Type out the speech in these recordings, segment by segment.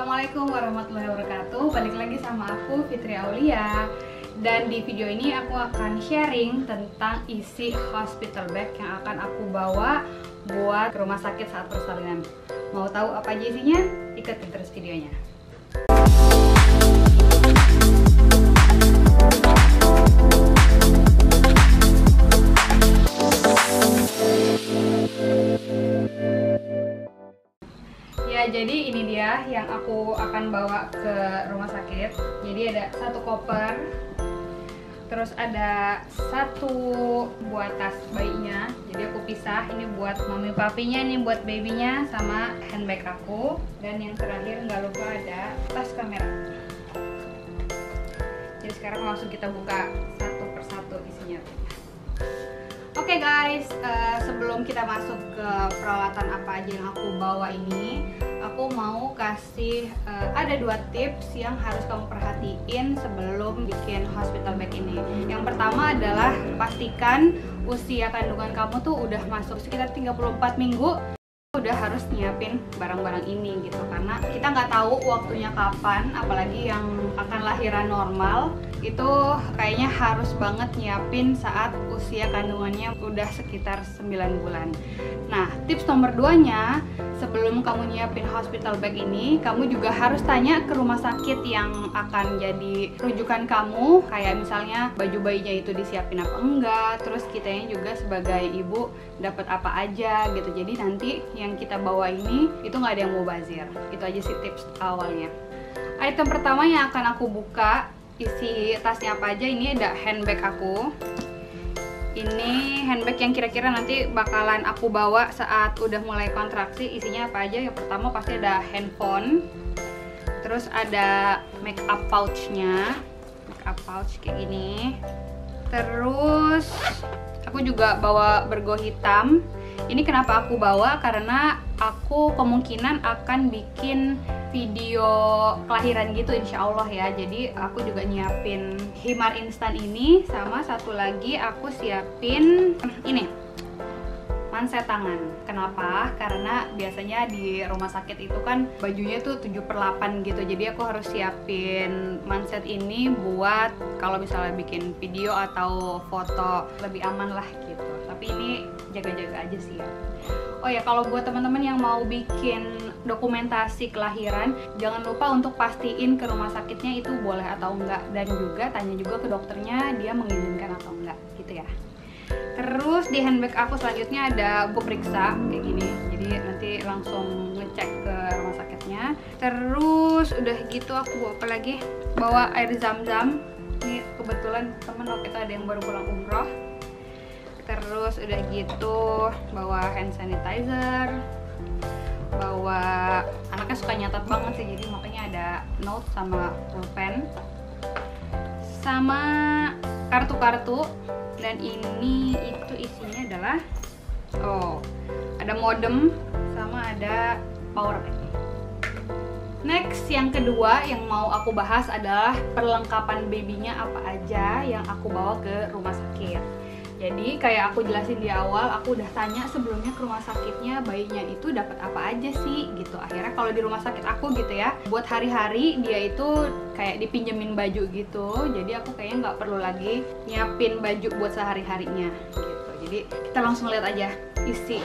Assalamualaikum warahmatullahi wabarakatuh. Balik lagi sama aku Fitri Aulia. Dan di video ini aku akan sharing tentang isi hospital bag yang akan aku bawa buat rumah sakit saat persalinan. Mau tahu apa aja isinya? Ikutin terus videonya. Ya, jadi ini dia yang aku akan bawa ke rumah sakit. Jadi ada satu koper, terus ada satu buat tas bayinya. Jadi aku pisah, ini buat mami papinya, ini buat babynya, sama handbag aku. Dan yang terakhir nggak lupa ada tas kamera. Jadi sekarang langsung kita buka satu persatu isinya. Oke guys, sebelum kita masuk ke peralatan apa aja yang aku bawa ini, aku mau kasih ada 2 tips yang harus kamu perhatiin sebelum bikin hospital bag ini. Yang pertama adalah pastikan usia kandungan kamu tuh udah masuk sekitar 34 minggu. Udah harus nyiapin barang-barang ini gitu, karena kita nggak tahu waktunya kapan, apalagi yang akan lahiran normal itu kayaknya harus banget nyiapin saat usia kandungannya udah sekitar 9 bulan. Nah, tips nomor 2-nya, sebelum kamu nyiapin hospital bag ini, kamu juga harus tanya ke rumah sakit yang akan jadi rujukan kamu, kayak misalnya baju bayinya itu disiapin apa enggak, terus kitanya juga sebagai ibu dapat apa aja gitu. Jadi nanti yang kita bawa ini itu nggak ada yang mubazir. Itu aja sih tips awalnya. Item pertama yang akan aku buka, isi tasnya apa aja. Ini ada handbag aku. Ini handbag yang kira-kira nanti bakalan aku bawa saat udah mulai kontraksi. Isinya apa aja? Yang pertama pasti ada handphone, terus ada makeup pouchnya, makeup pouch kayak gini. Terus aku juga bawa bergo hitam. Ini kenapa aku bawa? Karena aku kemungkinan akan bikin video kelahiran gitu insya Allah ya. Jadi aku juga nyiapin himar instan ini, sama satu lagi aku siapin ini, manset tangan. Kenapa? Karena biasanya di rumah sakit itu kan bajunya tuh 7/8 gitu. Jadi aku harus siapin manset ini buat kalau misalnya bikin video atau foto lebih aman lah gitu. Tapi ini jaga-jaga aja sih ya. Oh ya, kalau buat teman-teman yang mau bikin dokumentasi kelahiran, jangan lupa untuk pastiin ke rumah sakitnya itu boleh atau enggak, dan juga tanya juga ke dokternya dia mengizinkan atau enggak gitu ya. Terus di handbag aku selanjutnya ada buku periksa kayak gini, jadi nanti langsung ngecek ke rumah sakitnya. Terus udah gitu aku bawa apa lagi? Bawa air zam-zam. Ini kebetulan temen waktu itu ada yang baru pulang umroh. Terus udah gitu bawa hand sanitizer, bawa, anaknya suka nyatat banget sih, jadi makanya ada note sama pulpen, sama kartu-kartu. Dan ini itu isinya adalah ada modem sama ada power bank. Next, yang kedua yang mau aku bahas adalah perlengkapan babynya apa aja yang aku bawa ke rumah sakit. Jadi kayak aku jelasin di awal, aku udah tanya sebelumnya ke rumah sakitnya bayinya itu dapat apa aja sih gitu. Akhirnya kalau di rumah sakit aku gitu ya, buat hari-hari dia itu kayak dipinjemin baju gitu. Jadi aku kayaknya nggak perlu lagi nyiapin baju buat sehari-harinya gitu. Jadi kita langsung lihat aja isi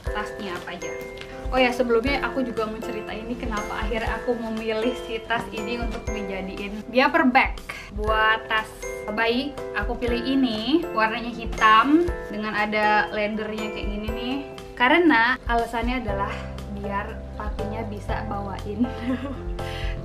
tasnya apa aja. Oh ya, sebelumnya aku juga mau cerita ini kenapa akhirnya aku memilih si tas ini untuk dijadiin diaper bag buat tas bayi. Aku pilih ini, warnanya hitam dengan ada leathernya kayak gini nih. Karena alasannya adalah biar papinya bisa bawain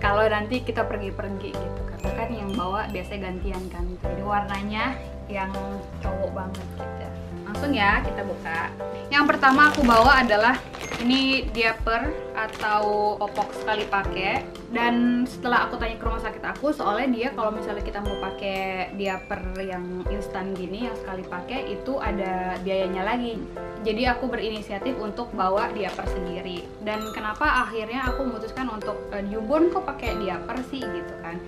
kalau nanti kita pergi-pergi gitu. Karena kan yang bawa biasanya gantian kan. Jadi warnanya yang cowok banget gitu. Langsung ya kita buka. Yang pertama aku bawa adalah ini diaper atau popok sekali pakai. Dan setelah aku tanya ke rumah sakit aku, soalnya dia kalau misalnya kita mau pakai diaper yang instan gini yang sekali pakai itu ada biayanya lagi. Jadi aku berinisiatif untuk bawa diaper sendiri. Dan kenapa akhirnya aku memutuskan untuk newborn kok pakai diaper sih gitu kan.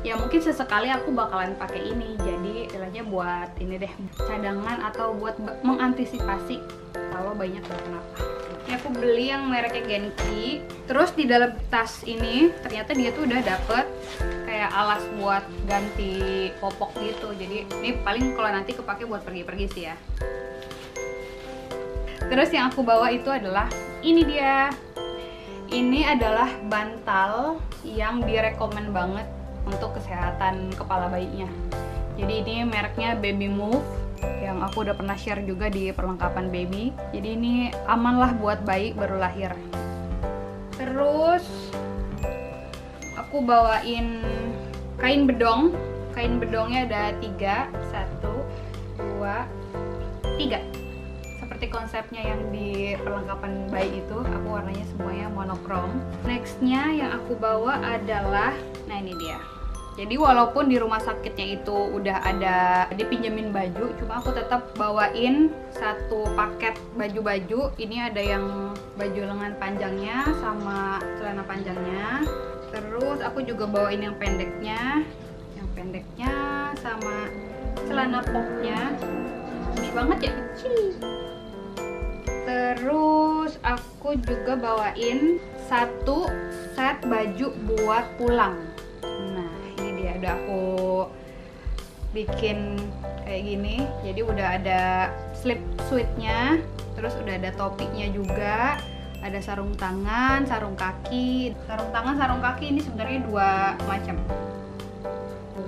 Ya mungkin sesekali aku bakalan pakai ini. Jadi istilahnya buat ini deh, cadangan atau buat mengantisipasi kalau bayinya kenapa. Ini aku beli yang mereknya Genki. Terus di dalam tas ini ternyata dia tuh udah dapet kayak alas buat ganti popok gitu. Jadi ini paling kalau nanti kepake buat pergi-pergi sih ya. Terus yang aku bawa itu adalah ini dia. Ini adalah bantal yang direkomend banget untuk kesehatan kepala bayinya. Jadi ini mereknya Baby Move yang aku udah pernah share juga di perlengkapan baby. Jadi ini aman lah buat bayi baru lahir. Terus aku bawain kain bedong. Kain bedongnya ada 3, 1, 2, 3. Seperti konsepnya yang di perlengkapan bayi itu, aku warnanya semuanya monokrom. Nextnya yang aku bawa adalah, nah ini dia. Jadi walaupun di rumah sakitnya itu udah ada dipinjemin baju, cuma aku tetap bawain satu paket baju-baju. Ini ada yang baju lengan panjangnya sama celana panjangnya. Terus aku juga bawain yang pendeknya sama celana popnya. Bagus banget ya, kecil. Terus aku juga bawain satu set baju buat pulang. Udah aku bikin kayak gini, jadi udah ada slip suitnya, terus udah ada topinya juga, ada sarung tangan, sarung kaki. Sarung tangan, sarung kaki ini sebenarnya 2 macam.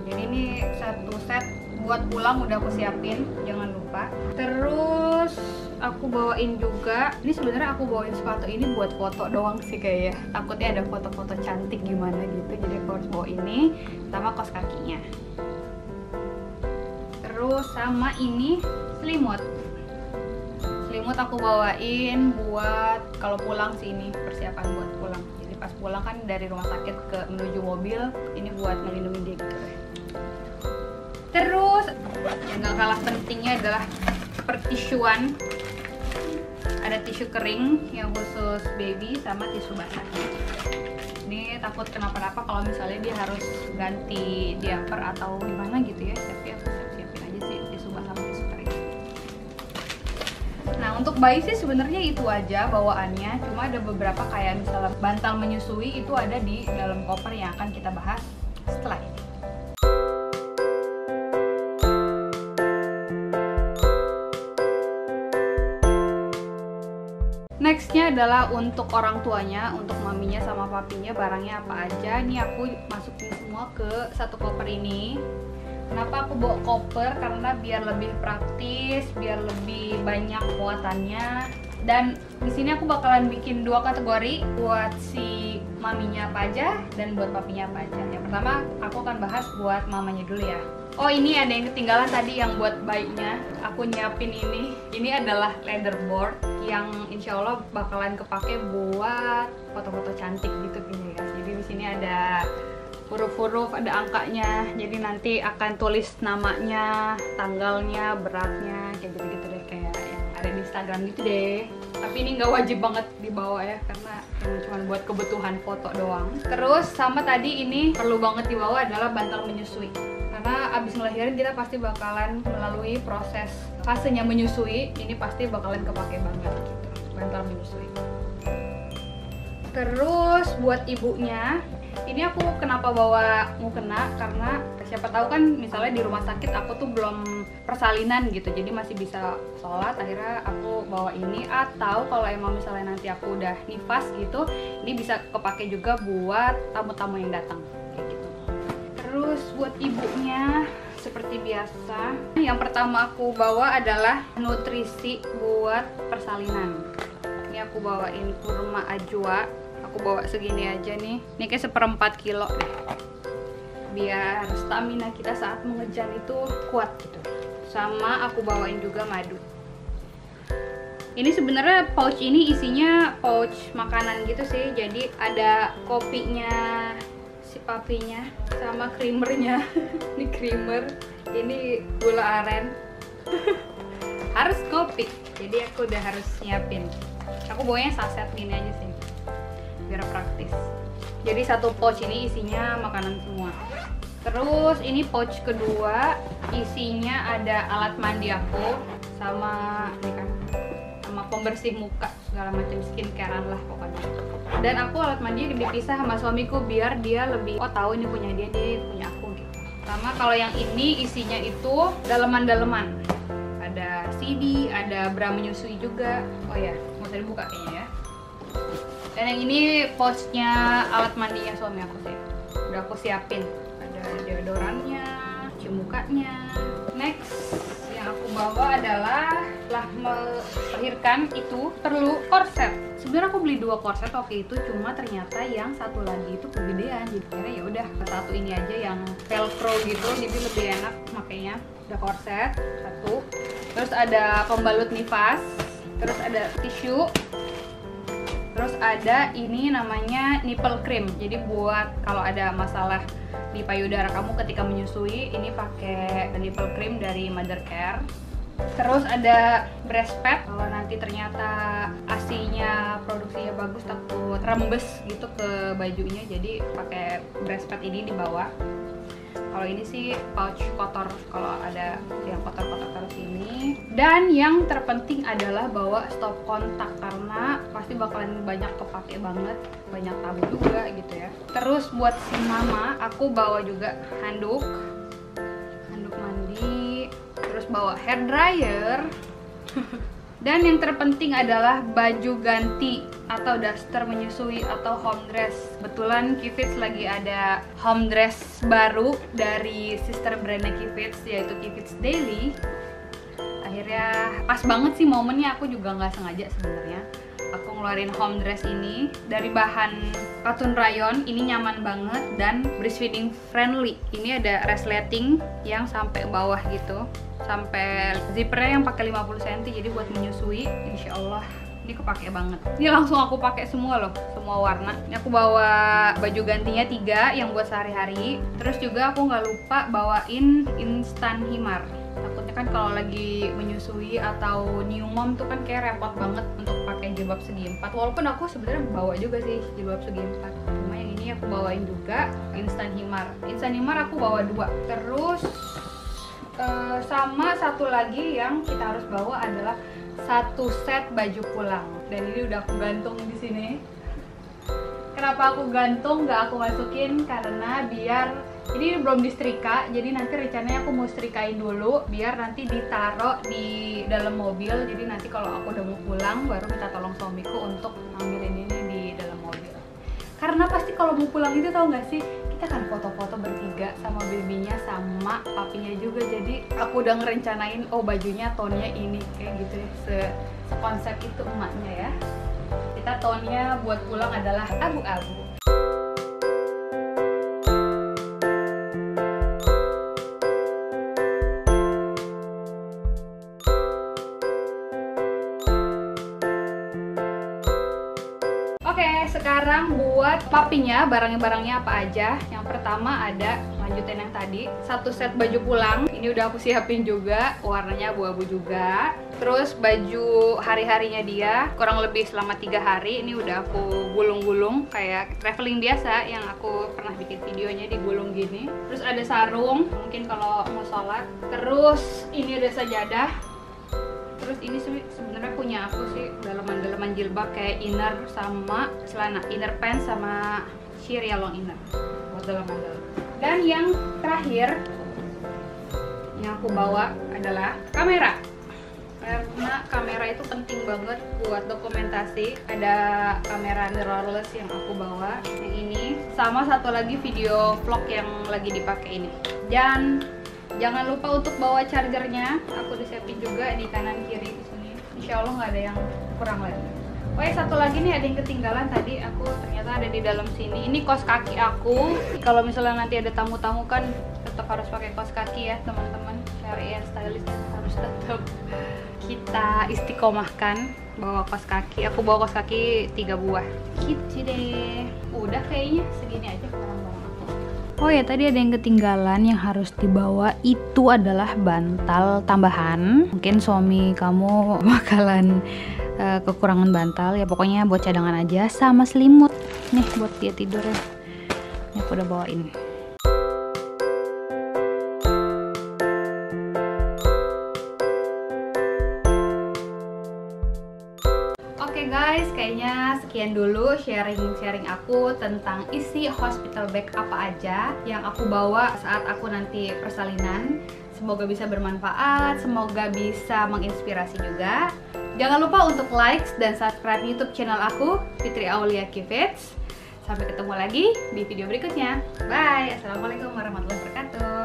Jadi ini satu set buat pulang udah aku siapin, jangan lupa. Terus aku bawain juga, ini sebenarnya aku bawain sepatu ini buat foto doang sih kayaknya. Takutnya ada foto-foto cantik gimana gitu, jadi aku harus bawa ini sama kaos kakinya. Terus sama ini selimut. Selimut aku bawain buat kalau pulang sih, ini persiapan buat pulang. Jadi pas pulang kan dari rumah sakit ke menuju mobil, ini buat melindungi dia gitu. Terus yang gak kalah pentingnya adalah pertisuan. Ada tisu kering yang khusus baby sama tisu basah. Ini takut kenapa-napa kalau misalnya dia harus ganti diaper atau gimana gitu ya. Tapi aku siapin aja sih tisu basah sama tisu kering. Nah untuk bayi sih sebenarnya itu aja bawaannya. Cuma ada beberapa kayak misalnya bantal menyusui itu ada di dalam koper yang akan kita bahas setelah ini. Nextnya adalah untuk orang tuanya, untuk maminya sama papinya barangnya apa aja. Ini aku masukin semua ke satu koper ini. Kenapa aku bawa koper? Karena biar lebih praktis, biar lebih banyak muatannya. Dan di sini aku bakalan bikin 2 kategori buat si maminya apa aja dan buat papinya apa aja. Yang pertama aku akan bahas buat mamanya dulu ya. Oh ini ada yang ketinggalan tadi yang buat bayinya. Aku nyiapin ini. Ini adalah leatherboard yang insya Allah bakalan kepake buat foto-foto cantik gitu kayaknya ya. Jadi di sini ada huruf-huruf, ada angkanya. Jadi nanti akan tulis namanya, tanggalnya, beratnya, kayak gitu-gitu deh, kayak yang ada di Instagram gitu deh. Tapi ini nggak wajib banget dibawa ya, karena emang cuma buat kebutuhan foto doang. Terus sama tadi ini perlu banget dibawa adalah bantal menyusui. Karena abis ngelahirin kita pasti bakalan melalui proses fasenya menyusui, ini pasti bakalan kepake banget gitu, bantal menyusui. Terus buat ibunya, ini aku kenapa bawa mukena, karena siapa tahu kan misalnya di rumah sakit aku tuh belum persalinan gitu, jadi masih bisa sholat, akhirnya aku bawa ini. Atau kalau emang misalnya nanti aku udah nifas gitu, ini bisa kepake juga buat tamu-tamu yang datang kayak gitu. Terus buat ibunya seperti biasa, yang pertama aku bawa adalah nutrisi buat persalinan. Ini aku bawain kurma ajwa. Aku bawa segini aja nih. Ini kayak 1/4 kilo deh. Biar stamina kita saat mengejar itu kuat gitu. Sama aku bawain juga madu. Ini sebenarnya pouch ini isinya pouch makanan gitu sih. Jadi ada kopinya si papinya sama creamernya. Ini creamer, ini gula aren. Harus kopi. Jadi aku udah harus nyiapin. Aku bawanya saset gini aja sih, biar praktis. Jadi satu pouch ini isinya makanan semua. Terus ini pouch kedua isinya ada alat mandi aku sama ini kan, sama pembersih muka. segala macam skincarean lah pokoknya. Dan aku alat mandi dipisah sama suamiku biar dia lebih tahu ini punya dia punya aku gitu. Sama kalau yang ini isinya itu daleman-daleman, ada CD, ada bra menyusui juga. Oh ya, nggak usah dibuka kayaknya ya. Dan yang ini pouchnya alat mandinya suami aku sih, udah aku siapin, ada deodorannya, cium mukanya. Next yang aku bawa adalah setelah melahirkan itu perlu korset. Sebenarnya aku beli 2 korset waktu itu, cuma ternyata yang satu lagi itu kegedean, jadi akhirnya ya udah satu ini aja yang velcro gitu, jadi lebih enak makanya. Ada korset satu, terus ada pembalut nifas, terus ada tisu, terus ada ini namanya nipple cream, jadi buat kalau ada masalah di payudara kamu ketika menyusui, ini pakai nipple cream dari Mothercare. Terus ada breast pad, kalau nanti ternyata ASI-nya produksinya bagus takut rembes gitu ke bajunya, jadi pakai breast pad ini dibawa. Kalau ini sih pouch kotor, kalau ada yang kotor-kotor taruh sini. Dan yang terpenting adalah bawa stop kontak, karena pasti bakalan banyak kepake banget, banyak tamu juga gitu ya. Terus buat si mama, aku bawa juga handuk mandi, terus bawa hair dryer. Dan yang terpenting adalah baju ganti atau daster menyusui atau home dress. Kebetulan Kifits lagi ada home dress baru dari sister brandnya Kifits, yaitu Kifits Daily. Akhirnya pas banget sih momennya, aku juga nggak sengaja sebenarnya. Aku ngeluarin home dress ini dari bahan katun rayon, ini nyaman banget dan breastfeeding friendly. Ini ada resleting yang sampai bawah gitu, sampai zippernya yang pakai 50 cm, jadi buat menyusui insya Allah ini kepake banget. Ini langsung aku pakai semua loh, semua warna. Ini aku bawa baju gantinya 3 yang buat sehari-hari. Terus juga aku nggak lupa bawain instan himar. Takutnya kan kalau lagi menyusui atau new mom tuh kan kayak repot banget untuk pakai jilbab segi 4. Walaupun aku sebenarnya bawa juga sih jilbab segi 4. Cuma yang ini aku bawain juga instan himar. Instan himar aku bawa 2. Terus sama satu lagi yang kita harus bawa adalah 1 set baju pulang. Dan ini udah aku gantung di sini. Kenapa aku gantung nggak aku masukin? Karena biar ini belum disetrika, jadi nanti rencananya aku mau setrikain dulu biar nanti ditaruh di dalam mobil. Jadi nanti kalau aku udah mau pulang baru minta tolong suamiku untuk ngambilin ini di dalam mobil. Karena pasti kalau mau pulang itu tahu nggak sih, kita kan foto-foto bertiga sama babynya sama papinya juga. Jadi aku udah ngerencanain bajunya tonnya ini kayak gitu ya, sekonsep itu emaknya ya. Kita tonnya buat pulang adalah abu-abu. Sekarang buat papinya, barangnya apa aja. Yang pertama ada, lanjutin yang tadi, 1 set baju pulang. Ini udah aku siapin juga, warnanya abu-abu juga. Terus baju hari-harinya dia, kurang lebih selama 3 hari. Ini udah aku gulung-gulung kayak traveling biasa yang aku pernah bikin videonya digulung gini. Terus ada sarung, mungkin kalau mau sholat. Terus ini ada sajadah. Terus ini sebenarnya punya aku sih, dalaman-dalaman jilbab kayak inner sama celana, inner pants sama sheer long inner buat dalaman-dalaman. Dan yang terakhir yang aku bawa adalah kamera, karena kamera itu penting banget buat dokumentasi. Ada kamera mirrorless yang aku bawa, yang ini, sama satu lagi video vlog yang lagi dipakai ini. Dan jangan lupa untuk bawa chargernya, aku disiapin juga di kanan kiri di sini. Insya Allah nggak ada yang kurang lagi. Oh ya, satu lagi nih ada yang ketinggalan tadi, aku ternyata ada di dalam sini. Ini kaos kaki aku. Kalau misalnya nanti ada tamu-tamu kan tetap harus pakai kaos kaki ya teman-teman. Syariah stylish harus tetap kita istiqomahkan bawa kaos kaki. Aku bawa kaos kaki 3 buah. Gitu deh. Udah kayaknya segini aja barang-barang. Oh ya, tadi ada yang ketinggalan yang harus dibawa, itu adalah bantal tambahan. Mungkin suami kamu bakalan kekurangan bantal ya, pokoknya buat cadangan aja, sama selimut nih buat dia tidur ya. Ini aku udah bawain. Oke guys, sekian dulu sharing aku tentang isi hospital bag apa aja yang aku bawa saat aku nanti persalinan. Semoga bisa bermanfaat, semoga bisa menginspirasi juga. Jangan lupa untuk like dan subscribe YouTube channel aku, Fitri Aulia Kifits. Sampai ketemu lagi di video berikutnya. Bye. Assalamualaikum warahmatullahi wabarakatuh.